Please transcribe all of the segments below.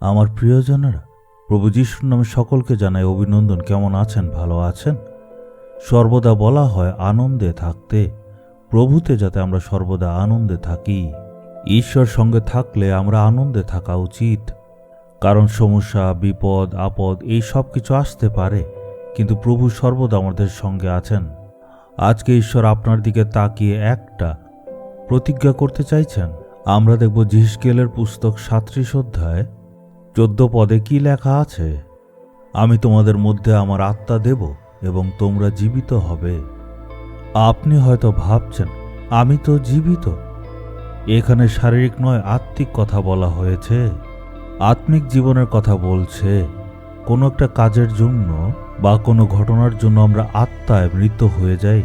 আমার প্রিয়জনেরা, প্রভু যিশুর নামে সকলকে জানাই অভিনন্দন। কেমন আছেন? ভালো আছেন? সর্বদা বলা হয় আনন্দে থাকতে, প্রভুতে যাতে আমরা সর্বদা আনন্দে থাকি। ঈশ্বর সঙ্গে থাকলে আমরা আনন্দে থাকা উচিত, কারণ সমস্যা, বিপদ, আপদ এই সব কিছু আসতে পারে, কিন্তু প্রভু সর্বদা আমাদের সঙ্গে আছেন। আজকে ঈশ্বর আপনার দিকে তাকিয়ে একটা প্রতিজ্ঞা করতে চাইছেন। আমরা দেখব জিহজকেলের পুস্তক 37 অধ্যায় 14 পদে কি লেখা আছে। আমি তোমাদের মধ্যে আমার আত্মা দেব এবং তোমরা জীবিত হবে। আপনি হয়তো ভাবছেন, আমি তো জীবিত। এখানে শারীরিক নয়, আত্মিক কথা বলা হয়েছে। আত্মিক জীবনের কথা বলছে। কোনো একটা কাজের জন্য বা কোনো ঘটনার জন্য আমরা আত্মায় মৃত হয়ে যাই।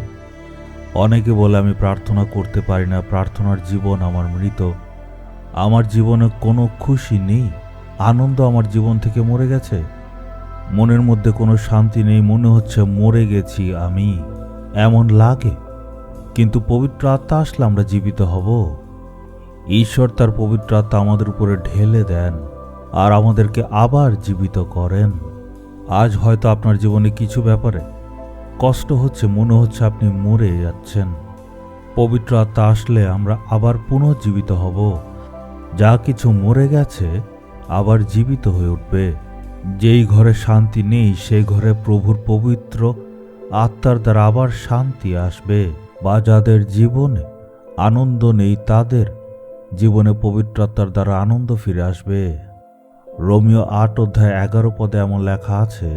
অনেকে বলে, আমি প্রার্থনা করতে পারি না, প্রার্থনার জীবন আমার মৃত। আমার জীবনে কোনো খুশি নেই, আনন্দ আমার জীবন থেকে মরে গেছে। মনের মধ্যে কোনো শান্তি নেই, মনে হচ্ছে মরে গেছি আমি, এমন লাগে। কিন্তু পবিত্র আত্মা আসলে আমরা জীবিত হব। ঈশ্বর তার পবিত্র আত্মা আমাদের উপরে ঢেলে দেন আর আমাদেরকে আবার জীবিত করেন। আজ হয়তো আপনার জীবনে কিছু ব্যাপারে কষ্ট হচ্ছে, মনে হচ্ছে আপনি মরে যাচ্ছেন। পবিত্র আত্মা আসলে আমরা আবার পুনর্জীবিত হব। যা কিছু মরে গেছে আবার জীবিত হয়ে উঠবে। যেই ঘরে শান্তি নেই সেই ঘরে প্রভুর পবিত্র আত্মার দ্বারা আবার শান্তি আসবে, বা যাদের জীবনে আনন্দ নেই তাদের জীবনে পবিত্র আত্মার দ্বারা আনন্দ ফিরে আসবে। রোমিও 8 অধ্যায় 11 পদে এমন লেখা আছে,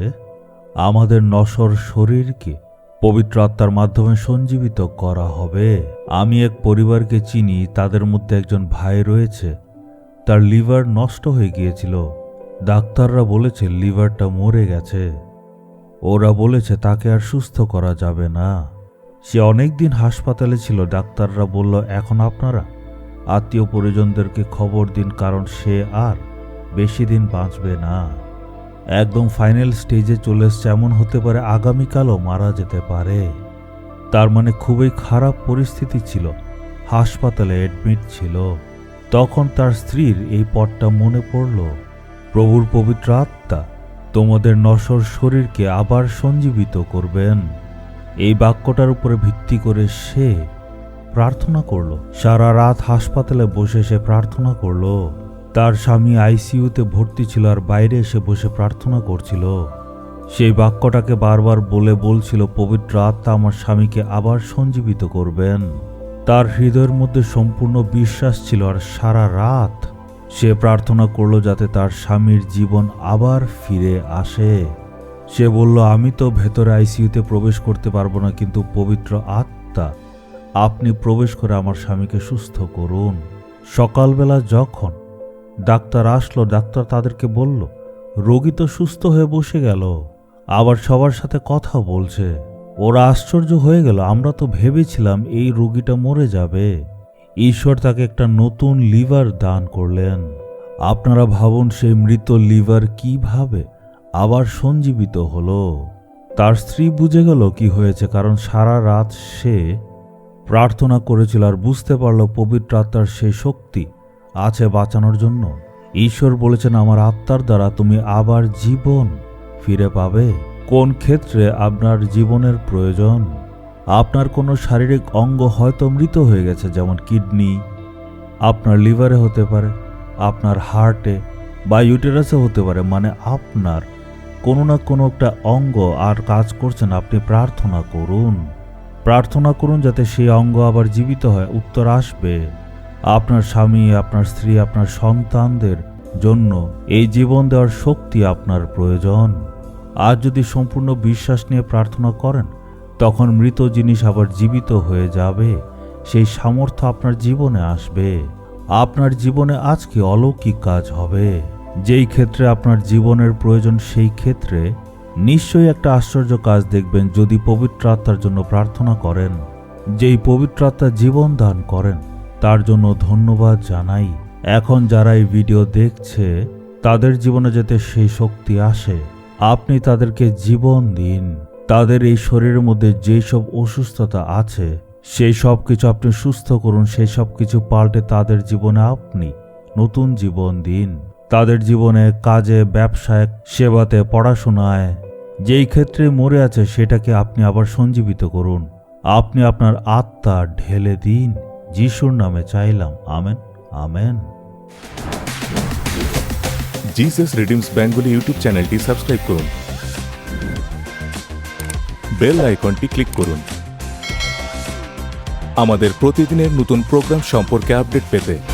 আমাদের নশ্বর শরীরকে পবিত্র আত্মার মাধ্যমে সঞ্জীবিত করা হবে। আমি এক পরিবারকে চিনি, তাদের মধ্যে একজন ভাই রয়েছে, তার লিভার নষ্ট হয়ে গিয়েছিল। ডাক্তাররা বলেছে লিভারটা মরে গেছে। ওরা বলেছে তাকে আর সুস্থ করা যাবে না। সে অনেক দিন হাসপাতালে ছিল। ডাক্তাররা বলল, এখন আপনারা আত্মীয় পরিজনদেরকে খবর দিন, কারণ সে আর বেশি দিন বাঁচবে না। একদম ফাইনাল স্টেজে চলে এসছে, এমন হতে পারে আগামীকালও মারা যেতে পারে। তার মানে খুবই খারাপ পরিস্থিতি ছিল, হাসপাতালে অ্যাডমিট ছিল। তখন তার স্ত্রীর এই পথটা মনে পড়ল, প্রভুর পবিত্র আত্মা তোমাদের নশ্বর শরীরকে আবার সঞ্জীবিত করবেন। এই বাক্যটার উপরে ভিত্তি করে সে প্রার্থনা করল। সারা রাত হাসপাতালে বসে সে প্রার্থনা করল। তার স্বামী আইসিইউতে ভর্তি ছিল আর বাইরে এসে বসে প্রার্থনা করছিল। সেই বাক্যটাকে বারবার বলছিল, পবিত্র আত্মা আমার স্বামীকে আবার সঞ্জীবিত করবেন। তার হৃদয়ের মধ্যে সম্পূর্ণ বিশ্বাস ছিল, আর সারা রাত সে প্রার্থনা করল যাতে তার স্বামীর জীবন আবার ফিরে আসে। সে বলল, আমি তো ভেতরে আইসিইউতে প্রবেশ করতে পারবো না, কিন্তু পবিত্র আত্মা আপনি প্রবেশ করে আমার স্বামীকে সুস্থ করুন। সকালবেলা যখন ডাক্তার আসলো, ডাক্তার তাদেরকে বলল, রোগী তো সুস্থ হয়ে বসে গেল, আবার সবার সাথে কথা বলছে। ওরা আশ্চর্য হয়ে গেল, আমরা তো ভেবেছিলাম এই রোগীটা মরে যাবে। ঈশ্বর তাকে একটা নতুন লিভার দান করলেন। আপনারা ভাবুন, সেই মৃত লিভার কিভাবে আবার সঞ্জীবিত হলো। তার স্ত্রী বুঝে গেল কি হয়েছে, কারণ সারা রাত সে প্রার্থনা করেছিল আর বুঝতে পারল পবিত্র আত্মার সেই শক্তি আছে বাঁচানোর জন্য। ঈশ্বর বলেছেন, আমার আত্মার দ্বারা তুমি আবার জীবন ফিরে পাবে। কোন ক্ষেত্রে আপনার জীবনের প্রয়োজন? আপনার কোনো শারীরিক অঙ্গ হয়তো মৃত হয়ে গেছে, যেমন কিডনি, আপনার লিভারে হতে পারে, আপনার হার্টে বা ইউটেরাসে হতে পারে। মানে আপনার কোনো না কোনো একটা অঙ্গ আর কাজ করছেন। আপনি প্রার্থনা করুন, প্রার্থনা করুন যাতে সেই অঙ্গ আবার জীবিত হয়। উত্তর আসবে। আপনার স্বামী, আপনার স্ত্রী, আপনার সন্তানদের জন্য এই জীবন দেওয়ার শক্তি আপনার প্রয়োজন। আজ যদি সম্পূর্ণ বিশ্বাস নিয়ে প্রার্থনা করেন, তখন মৃত জিনিস আবার জীবিত হয়ে যাবে। সেই সামর্থ্য আপনার জীবনে আসবে। আপনার জীবনে আজকে অলৌকিক কাজ হবে। যেই ক্ষেত্রে আপনার জীবনের প্রয়োজন, সেই ক্ষেত্রে নিশ্চয়ই একটা আশ্চর্য কাজ দেখবেন যদি পবিত্র আত্মার জন্য প্রার্থনা করেন। যেই পবিত্র আত্মা জীবন দান করেন, তার জন্য ধন্যবাদ জানাই। এখন যারা এই ভিডিও দেখছে, তাদের জীবনে যাতে সেই শক্তি আসে, আপনি তাদেরকে জীবন দিন। তাদের এই শরীরের মধ্যে যেই সব অসুস্থতা আছে, সেই সব কিছু আপনি সুস্থ করুন। সেই সব কিছু পাল্টে তাদের জীবনে আপনি নতুন জীবন দিন। তাদের জীবনে, কাজে, ব্যবসায়, সেবাতে, পড়াশোনায় যেই ক্ষেত্রে মরে আছে সেটাকে আপনি আবার সঞ্জীবিত করুন। আপনি আপনার আত্মা ঢেলে দিন। যিশুর নামে চাইলাম, amen, amen. Jesus redeems Bengali YouTube চ্যানেলটি সাবস্ক্রাইব করুন, বেল আইকনটি ক্লিক করুন আমাদের প্রতিদিনের নতুন প্রোগ্রাম সম্পর্কে আপডেট পেতে।